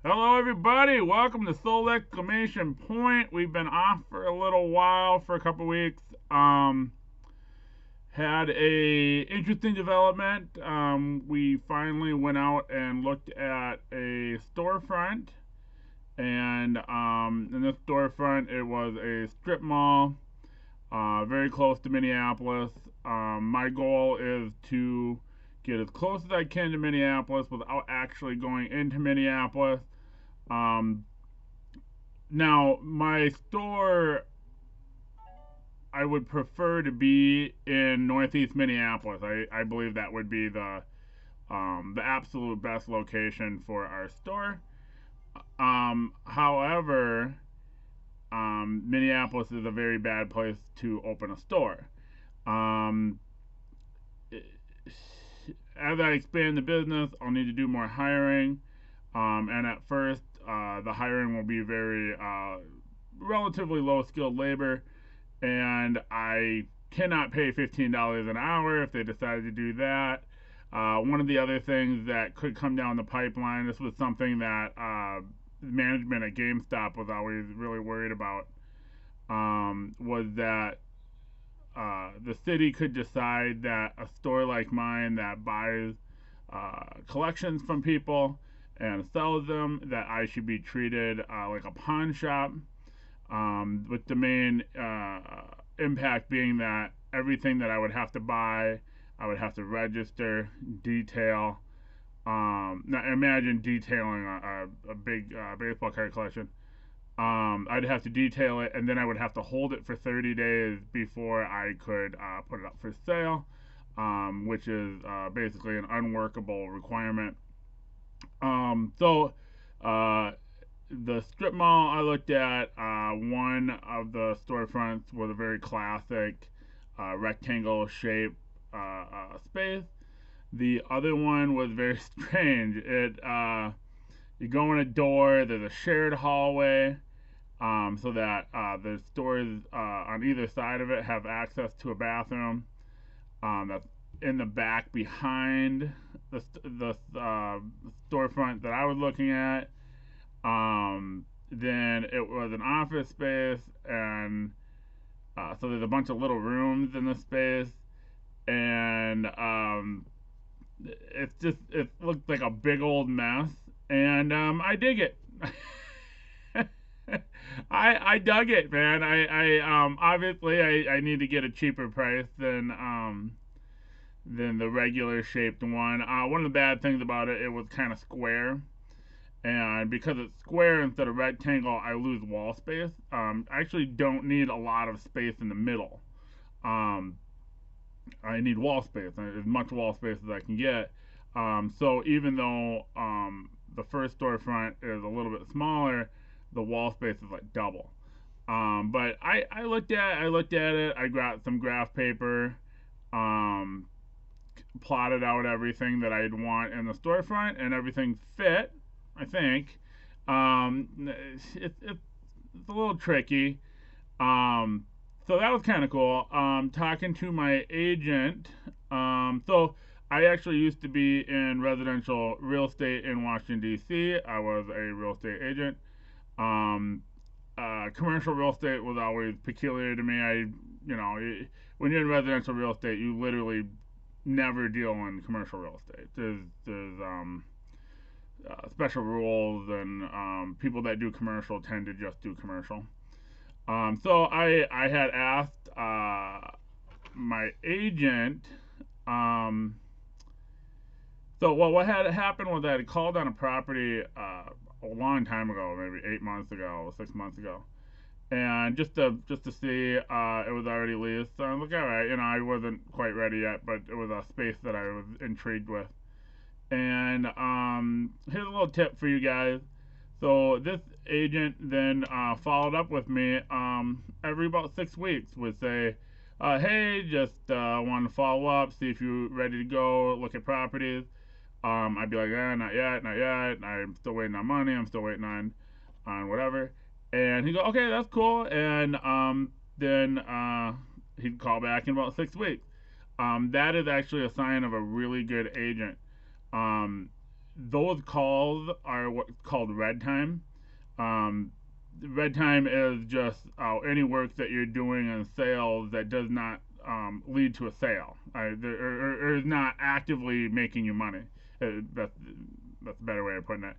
Hello, everybody. Welcome to Soul Exclamation Point. We've been off for a little while, for a couple weeks. Had a interesting development. We finally went out and looked at a storefront, and in this storefront, it was a strip mall, very close to Minneapolis. My goal is to get as close as I can to Minneapolis without actually going into Minneapolis. Um, Now, my store, I would prefer to be in Northeast Minneapolis. I believe that would be the absolute best location for our store. However, Minneapolis is a very bad place to open a store. Um, as I expand the business, I'll need to do more hiring. And at first, the hiring will be very relatively low skilled labor, and I cannot pay $15 an hour if they decide to do that. One of the other things that could come down the pipeline, this was something that management at GameStop was always really worried about, was that the city could decide that a store like mine that buys collections from people and sells them, that I should be treated like a pawn shop, with the main impact being that everything that I would have to buy, I would have to register, detail. Now imagine detailing a big baseball card collection. I'd have to detail it, and then I would have to hold it for 30 days before I could put it up for sale, which is basically an unworkable requirement. So, uh, the strip mall I looked at, one of the storefronts was a very classic rectangle shape space. The other one was very strange. You go in a door, there's a shared hallway, so that the stores on either side of it have access to a bathroom. That's in the back behind the storefront that I was looking at. Then it was an office space, and so there's a bunch of little rooms in the space, and it looked like a big old mess, and I dig it. I dug it, man. I obviously I need to get a cheaper price than the regular shaped one. One of the bad things about it, it was kind of square, and because it's square instead of rectangle, I lose wall space. I actually don't need a lot of space in the middle. Um, I need wall space, as much wall space as I can get. So even though the first storefront is a little bit smaller, the wall space is like double. But I looked at it. I got some graph paper, um, plotted out everything that I'd want in the storefront, and everything fit. I think it's a little tricky. Um, so that was kind of cool. Talking to my agent. So I actually used to be in residential real estate in Washington D.C. I was a real estate agent. Um, Commercial real estate was always peculiar to me. When you're in residential real estate, you literally never deal in commercial real estate. There's special rules, and people that do commercial tend to just do commercial. So I had asked my agent. Um, what had happened was I had called on a property a long time ago, maybe 8 months ago, 6 months ago, and just to see, it was already leased. So I was like, all right, I wasn't quite ready yet, but it was a space that I was intrigued with. And here's a little tip for you guys. So this agent then followed up with me every about 6 weeks. Would say, "Hey, just want to follow up, see if you're ready to go, look at properties." I'd be like, not yet, not yet. I'm still waiting on money. I'm still waiting on whatever." And he'd go, "Okay, that's cool." And then he'd call back in about 6 weeks. That is actually a sign of a really good agent. Um, those calls are what's called red time. Um, red time is just any work that you're doing in sales that does not lead to a sale, or is not actively making you money. That's a better way of putting it.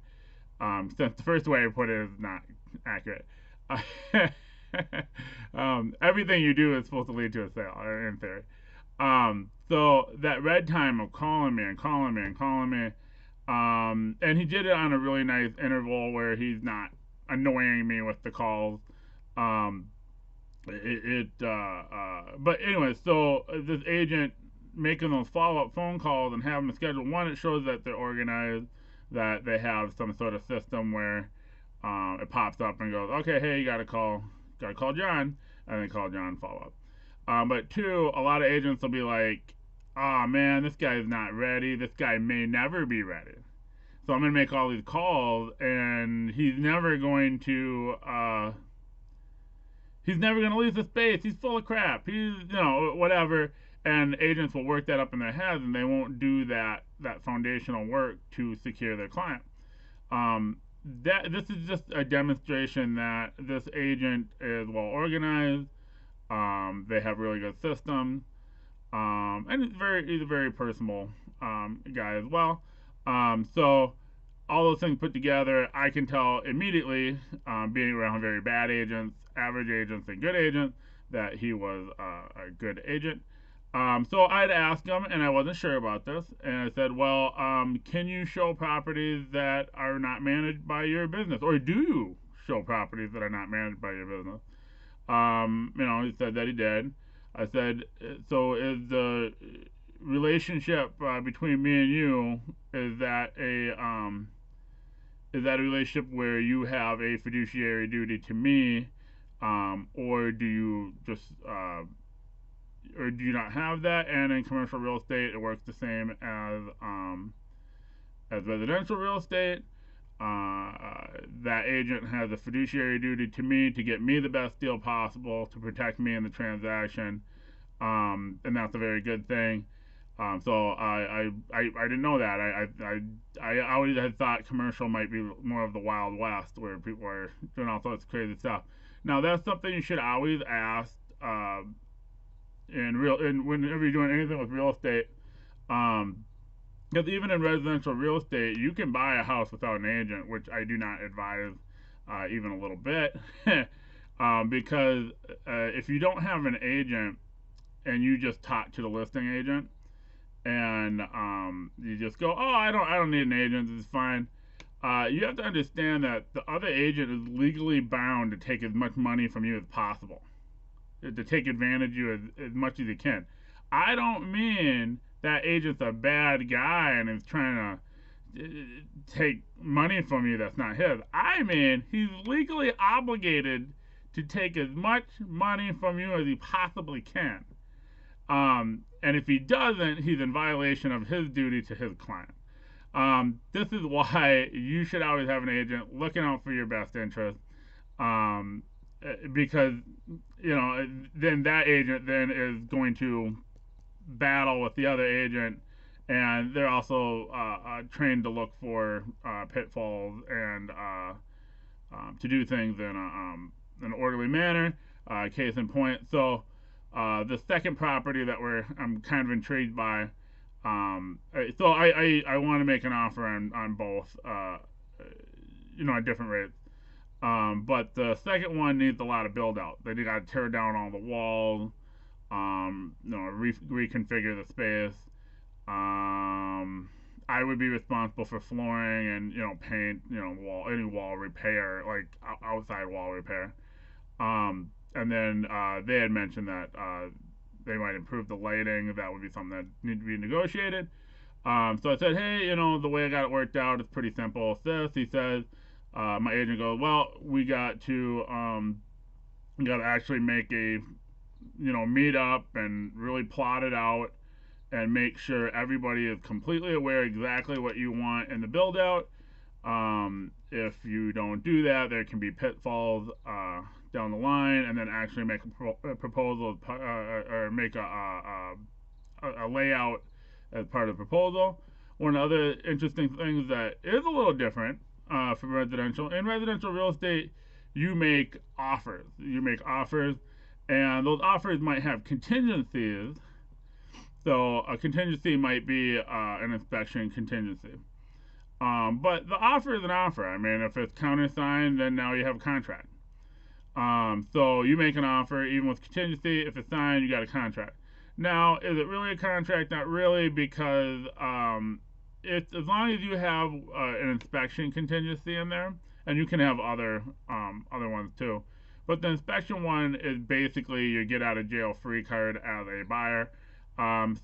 Since the first way I put it is not accurate. Everything you do is supposed to lead to a sale, in theory. So that red time of calling me and calling me and calling me, and he did it on a really nice interval where he's not annoying me with the calls. Um, but anyway, so this agent making those follow up phone calls and having them scheduled. One, it shows that they're organized, that they have some sort of system where it pops up and goes, okay, hey, you gotta call John, and then call John follow up. But two, a lot of agents will be like, oh man, this guy is not ready. This guy may never be ready. So I'm gonna make all these calls, and he's never gonna leave the space. He's full of crap. He's whatever. And agents will work that up in their heads, and they won't do that foundational work to secure their client. That this is just a demonstration that this agent is well organized. They have really good systems, and he's a very personable guy as well. So all those things put together, I can tell immediately, being around very bad agents, average agents, and good agents, that he was a good agent. So I'd ask him, and I wasn't sure about this, and I said, well, can you show properties that are not managed by your business? Or do you show properties that are not managed by your business? He said that he did. I said, so is the relationship between me and you, is that a relationship where you have a fiduciary duty to me, or do you just or do you not have that? And in commercial real estate, it works the same as residential real estate. That agent has a fiduciary duty to me to get me the best deal possible, to protect me in the transaction, and that's a very good thing. So I didn't know that. I always had thought commercial might be more of the Wild West, where people are doing all sorts of crazy stuff. Now that's something you should always ask whenever you're doing anything with real estate. Because even in residential real estate, you can buy a house without an agent, which I do not advise even a little bit. Because if you don't have an agent and you just talk to the listing agent, and you just go, oh, I don't need an agent, it's fine. You have to understand that the other agent is legally bound to take as much money from you as possible, to take advantage of you as much as he can. I don't mean that agent's a bad guy and is trying to take money from you that's not his. I mean, he's legally obligated to take as much money from you as he possibly can. And if he doesn't, he's in violation of his duty to his client. This is why you should always have an agent looking out for your best interest. Because then that agent then is going to battle with the other agent, and they're also trained to look for pitfalls and to do things in an orderly manner. Case in point, so the second property that I'm kind of intrigued by. So I want to make an offer on both, at different rates. But the second one needs a lot of build out. They got to tear down all the walls, reconfigure the space. I would be responsible for flooring and paint, any wall repair, like outside wall repair. And then they had mentioned that they might improve the lighting. That would be something that need to be negotiated. So I said, hey, the way I got it worked out is pretty simple. It's this. He says, my agent goes, well, we got to actually make a meet up and really plot it out and make sure everybody is completely aware exactly what you want in the build out. If you don't do that, there can be pitfalls down the line, and then actually make a proposal or make a layout as part of the proposal. one of the other interesting things that is a little different from residential. In residential real estate, you make offers. You make offers, and those offers might have contingencies. So a contingency might be an inspection contingency. But the offer is an offer. I mean, if it's countersigned, then now you have a contract. So you make an offer, even with contingency. If it's signed, you got a contract. Now, is it really a contract? Not really, because it's as long as you have an inspection contingency in there, and you can have other ones too. But the inspection one is basically your get out of jail free card as a buyer.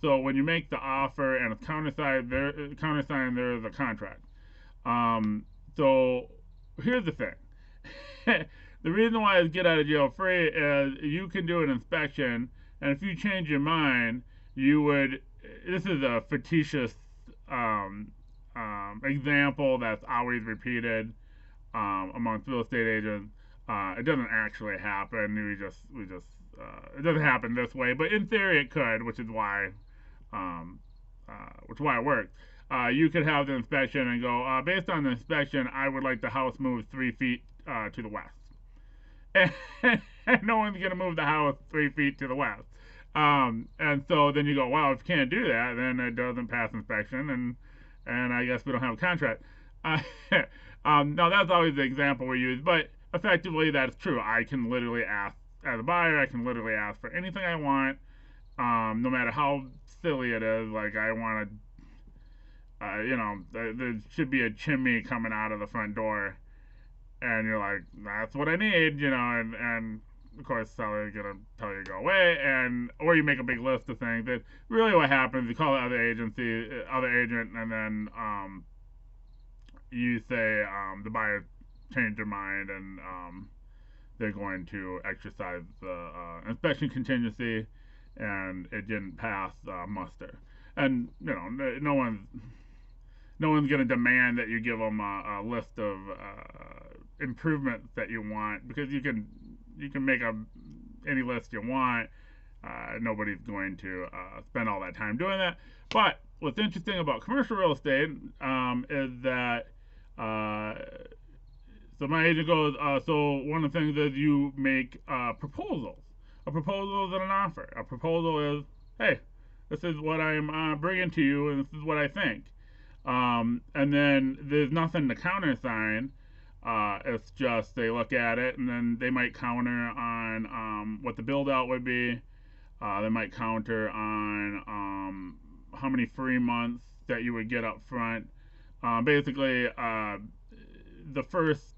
So when you make the offer and it's countersigned, there is a contract. So here's the thing. The reason why it's get out of jail free is you can do an inspection, and if you change your mind, you would. This is a fictitious example that's always repeated amongst real estate agents. It doesn't actually happen. It doesn't happen this way, but in theory it could, which is why it works. You could have the inspection and go, based on the inspection, I would like the house moved 3 feet to the west. And no one's going to move the house 3 feet to the west. And so then you go, well, if you can't do that, then it doesn't pass inspection, and I guess we don't have a contract. Now, that's always the example we use, but effectively that's true. I can literally ask, as a buyer, I can literally ask for anything I want, no matter how silly it is. Like, I want to, there should be a chimney coming out of the front door, and you're like, that's what I need, and of course, seller is gonna tell you to go away, or you make a big list of things. That really what happens. You call the other agent, and then you say the buyer changed their mind, and they're going to exercise the inspection contingency, and it didn't pass muster. And no one's going to demand that you give them a list of improvements that you want, because you can make any list you want. Nobody's going to spend all that time doing that. But what's interesting about commercial real estate is that so my agent goes, so one of the things is you make proposals. A proposal is an offer. A proposal is, hey, this is what I'm bringing to you, and this is what I think. And then there's nothing to countersign. It's just they look at it, and then they might counter on what the build out would be. They might counter on how many free months that you would get up front. Basically, the first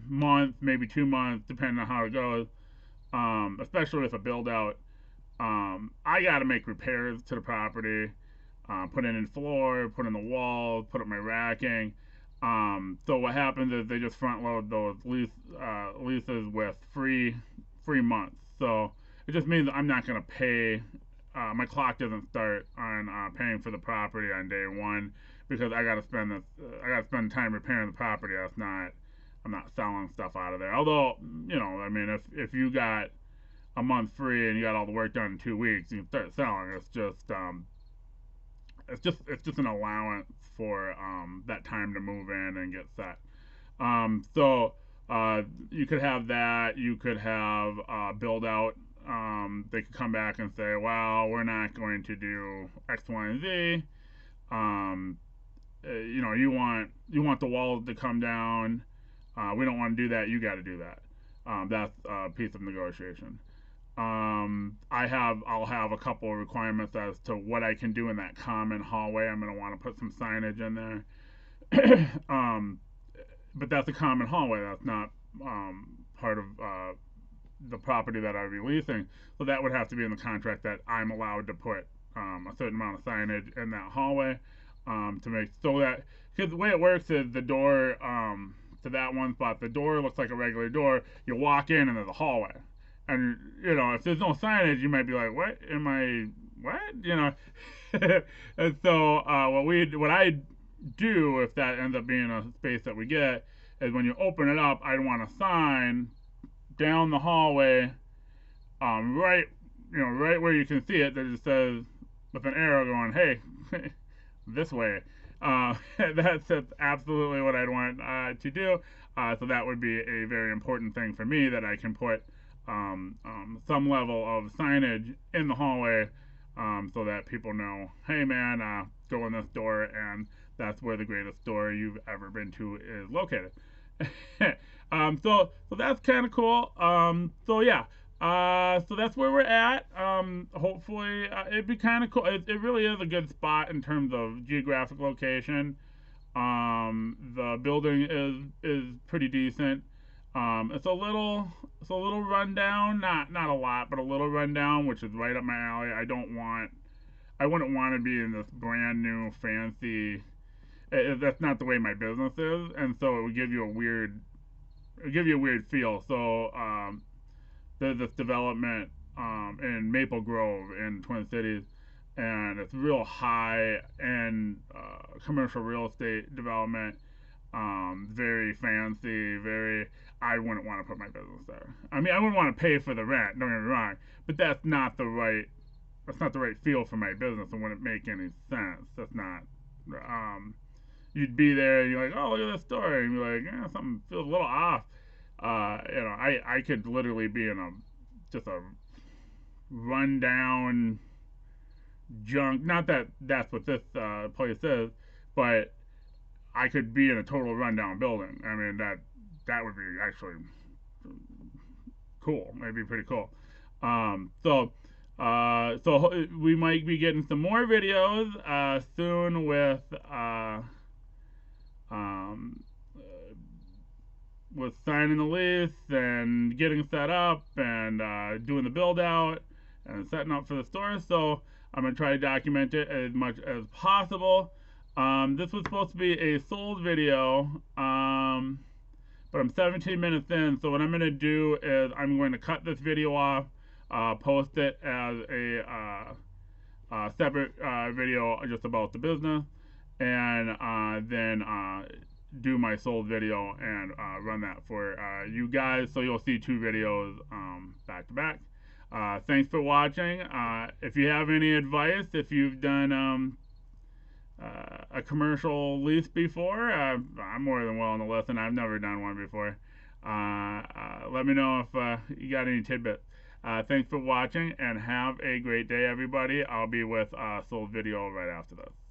month, maybe 2 months, depending on how it goes, especially with a build out, I got to make repairs to the property, put in the floor, put in the walls, put up my racking. So what happens is they just front load those leases with free months. So it just means I'm not going to pay. My clock doesn't start on paying for the property on day one, because I got to spend time repairing the property. I'm not selling stuff out of there. Although, I mean, if you got a month free and you got all the work done in 2 weeks, you can start selling. It's just an allowance for that time to move in and get set. So you could have that. You could have build out. They could come back and say, well, we're not going to do X, Y, and Z. You want the walls to come down. We don't want to do that. You got to do that. That's a piece of negotiation. I'll have a couple of requirements as to what I can do in that common hallway. I'm going to want to put some signage in there. But that's a common hallway. That's not part of the property that I'd be leasing. So that would have to be in the contract, that I'm allowed to put a certain amount of signage in that hallway to make so that, because the way it works is the door to that one spot, the door looks like a regular door. You walk in and there's a hallway. And, if there's no signage, you might be like, what? And so what I do, if that ends up being a space that we get, is when you open it up, I'd want a sign down the hallway, right where you can see it, that just says, with an arrow going, hey, this way. That's absolutely what I'd want to do. So that would be a very important thing for me, that I can put some level of signage in the hallway, so that people know, hey man, go in this door, and that's where the greatest store you've ever been to is located. So that's kind of cool. So yeah, so that's where we're at. Hopefully, it'd be kind of cool. It really is a good spot in terms of geographic location. The building is pretty decent. It's a little rundown, not a lot, but a little rundown, which is right up my alley. I wouldn't want to be in this brand new fancy. That's not the way my business is, and so it would give you a weird feel. So there's this development in Maple Grove in Twin Cities, and it's real high end commercial real estate development. Very fancy, very. I wouldn't want to put my business there. I mean, I wouldn't want to pay for the rent. Don't get me wrong, but that's not the right. That's not the right feel for my business. It wouldn't make any sense. That's not. You'd be there and you're like, oh, look at this store, and you're like, something feels a little off. I could literally be in just a rundown junk. Not that that's what this place is, but I could be in a total rundown building. I mean, that would be actually cool. It'd be pretty cool. So we might be getting some more videos soon um, with signing the lease and getting set up and doing the build out and setting up for the store. So I'm gonna try to document it as much as possible. This was supposed to be a sold video, but I'm 17 minutes in. So what I'm gonna do is I'm going to cut this video off, post it as a separate video just about the business, and then do my sold video and run that for you guys. So you'll see two videos back to back. Thanks for watching. If you have any advice, if you've done a commercial lease before, I'm more than willing to listen. I've never done one before. Let me know if you got any tidbits. Thanks for watching, and have a great day, everybody. I'll be with sold video right after this.